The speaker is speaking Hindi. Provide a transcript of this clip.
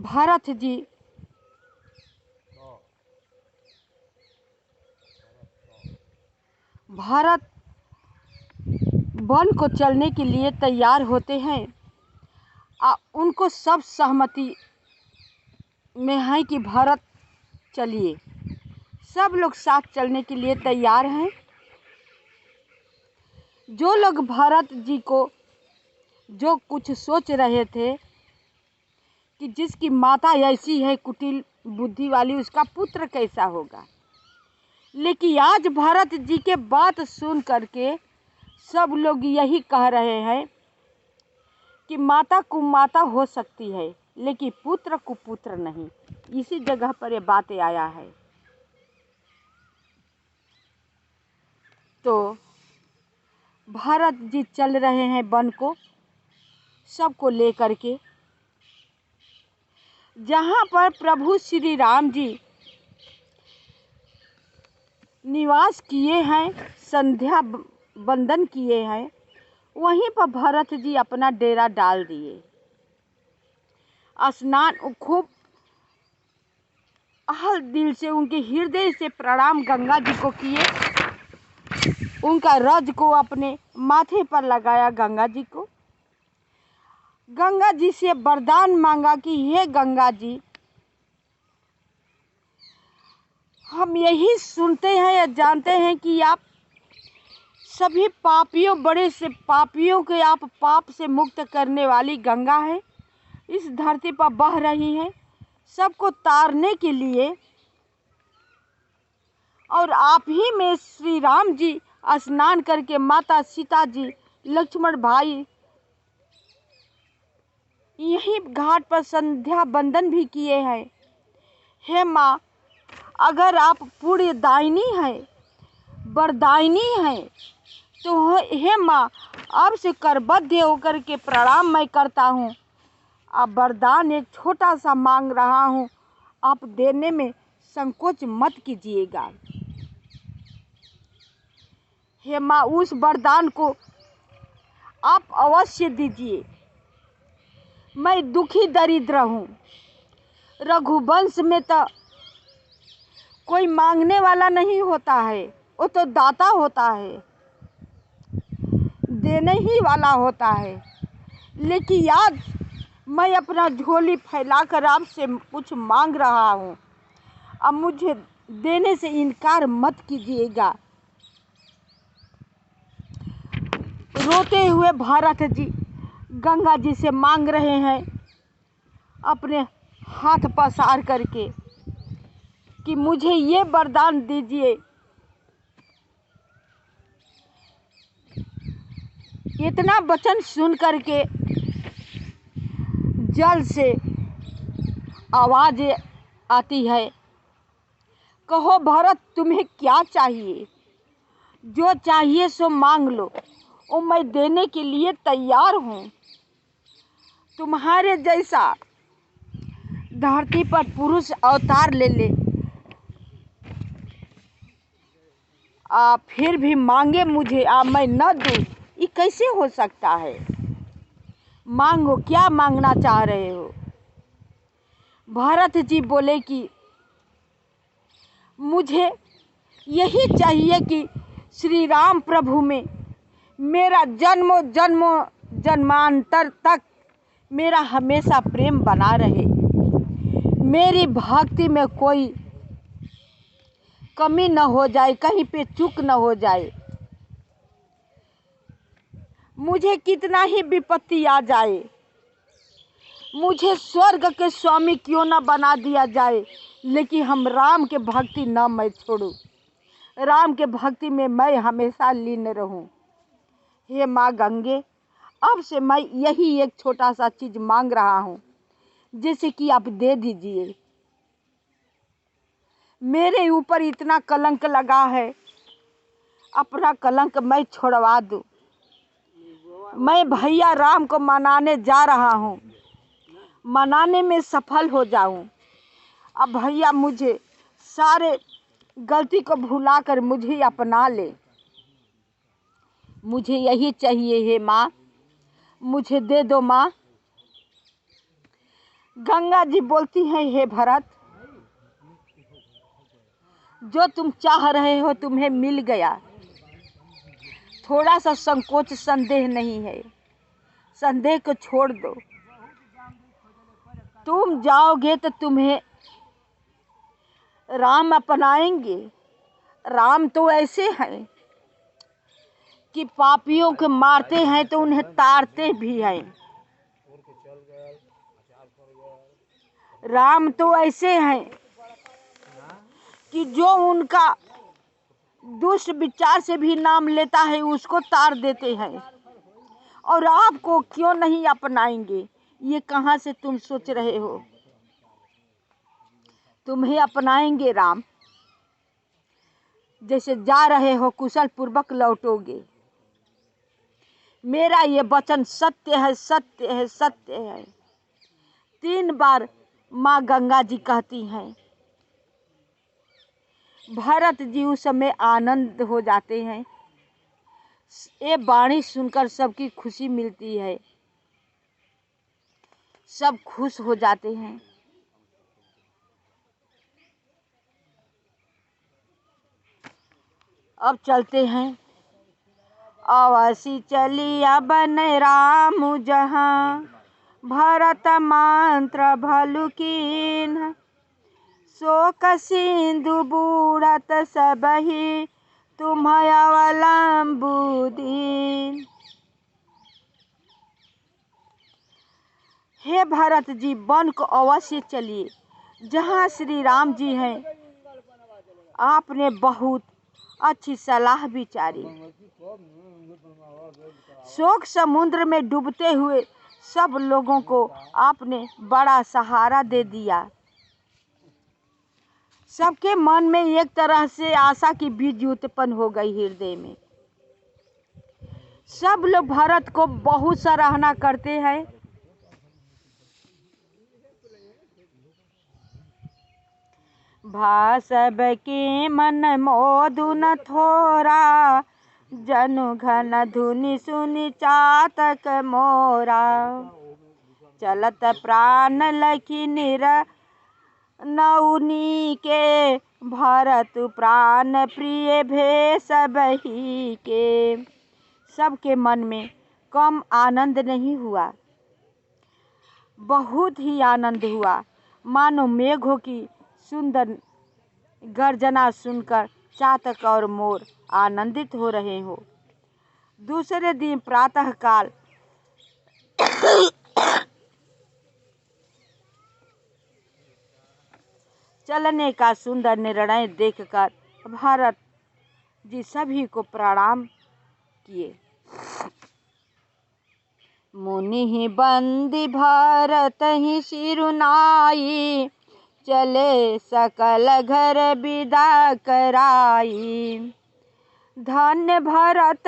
भरत जी भरत वन को चलने के लिए तैयार होते हैं। उनको सब सहमति में है कि भरत चलिए, सब लोग साथ चलने के लिए तैयार हैं। जो लोग भरत जी को जो कुछ सोच रहे थे कि जिसकी माता ऐसी है कुटिल बुद्धि वाली, उसका पुत्र कैसा होगा, लेकिन आज भरत जी के बात सुन करके सब लोग यही कह रहे हैं कि माता कुमाता हो सकती है लेकिन पुत्र कुपुत्र नहीं। इसी जगह पर ये बातें आया है। तो भरत जी चल रहे हैं वन को सबको लेकर के, जहाँ पर प्रभु श्री राम जी निवास किए हैं, संध्या वंदन किए हैं, वहीं पर भरत जी अपना डेरा डाल दिए। स्नान खूब दिल से उनके हृदय से प्रणाम गंगा जी को किए, उनका रज को अपने माथे पर लगाया गंगा जी को, गंगा जी से वरदान मांगा कि हे गंगा जी, हम यही सुनते हैं या जानते हैं कि आप सभी पापियों, बड़े से पापियों के आप पाप से मुक्त करने वाली गंगा है, इस धरती पर बह रही है सबको तारने के लिए, और आप ही में श्री राम जी स्नान करके माता सीता जी, लक्ष्मण भाई यही घाट पर संध्या वंदन भी किए हैं। हे माँ, अगर आप पूरी दायिनी है, वरदायिनी है, तो हे माँ अब से करबद्ध होकर के प्रणाम मैं करता हूँ। अब वरदान एक छोटा सा मांग रहा हूँ, आप देने में संकोच मत कीजिएगा। हे माँ, उस वरदान को आप अवश्य दीजिए। मैं दुखी दरिद्र हूँ। रघुवंश में तो कोई मांगने वाला नहीं होता है, वो तो दाता होता है, देने ही वाला होता है। लेकिन आज मैं अपना झोली फैलाकर आपसे कुछ मांग रहा हूँ, अब मुझे देने से इनकार मत कीजिएगा। रोते हुए भरत जी गंगा जी से मांग रहे हैं, अपने हाथ पसार करके कि मुझे ये वरदान दीजिए। इतना वचन सुन करके जल से आवाज आती है, कहो भरत तुम्हें क्या चाहिए, जो चाहिए सो मांग लो, वो मैं देने के लिए तैयार हूँ। तुम्हारे जैसा धरती पर पुरुष अवतार ले ले, फिर भी मांगे मुझे मैं न दूँ, ये कैसे हो सकता है। मांगो, क्या मांगना चाह रहे हो। भरत जी बोले कि मुझे यही चाहिए कि श्री राम प्रभु में मेरा जन्मों जन्मों जन्मांतर तक मेरा हमेशा प्रेम बना रहे, मेरी भक्ति में कोई कमी न हो जाए, कहीं पे चूक न हो जाए। मुझे कितना ही विपत्ति आ जाए, मुझे स्वर्ग के स्वामी क्यों न बना दिया जाए, लेकिन हम राम के भक्ति न मैं छोड़ूं, राम के भक्ति में मैं हमेशा लीन रहूं। हे माँ गंगे, अब से मैं यही एक छोटा सा चीज मांग रहा हूँ, जैसे कि आप दे दीजिए। मेरे ऊपर इतना कलंक लगा है, अपना कलंक मैं छोड़वा दूं। मैं भैया राम को मनाने जा रहा हूँ, मनाने में सफल हो जाऊं। अब भैया मुझे सारे गलती को भुलाकर मुझे अपना ले, मुझे यही चाहिए। हे माँ, मुझे दे दो माँ। गंगा जी बोलती हैं, हे भरत, जो तुम चाह रहे हो तुम्हें मिल गया। थोड़ा सा संकोच संदेह नहीं है, संदेह को छोड़ दो। तुम जाओगे तो तुम्हें राम अपनाएंगे। राम तो ऐसे हैं कि पापियों को मारते हैं तो उन्हें तारते भी हैं। राम तो ऐसे हैं कि जो उनका दुष्ट विचार से भी नाम लेता है उसको तार देते हैं। और आपको क्यों नहीं अपनाएंगे, ये कहाँ से तुम सोच रहे हो? तुम्हें अपनाएंगे राम। जैसे जा रहे हो कुशल पूर्वक लौटोगे। मेरा ये वचन सत्य है, सत्य है, सत्य है। 3 बार माँ गंगा जी कहती हैं। भरत जी उस समय आनंद हो जाते हैं। ये वाणी सुनकर सबकी खुशी मिलती है, सब खुश हो जाते हैं। अब चलते हैं। अवसी चलिया बन राम जहाँ, भरत मंत्र भलु कीन्ह। शोक सिंधु बूढ़त सबहि, तुम अवलंबु दीन। हे भरत जी, वन को अवश्य चलिए जहाँ श्री राम जी हैं। आपने बहुत अच्छी सलाह विचारी। शोक समुद्र में डूबते हुए सब लोगों को आपने बड़ा सहारा दे दिया। सबके मन में एक तरह से आशा की बीज उत्पन्न हो गई हृदय में। सब लोग भरत को बहुत सराहना करते हैं। भासब के मन मोदु न थोरा, जनु घन धुनि सुनि चातक मोरा। चलत प्राण लखी निर नौनी के, भरत प्राण प्रिय भे सबही के। सबके मन में कम आनंद नहीं हुआ, बहुत ही आनंद हुआ। मानो मेघों की सुंदर गर्जना सुनकर चातक और मोर आनंदित हो रहे हो। दूसरे दिन प्रातः काल चलने का सुंदर निर्णय देखकर भरत जी सभी को प्रणाम किए। मुनि बंदी भरत ही सिरुनाई, चले सकल घर विदा कराई। धन्य भरत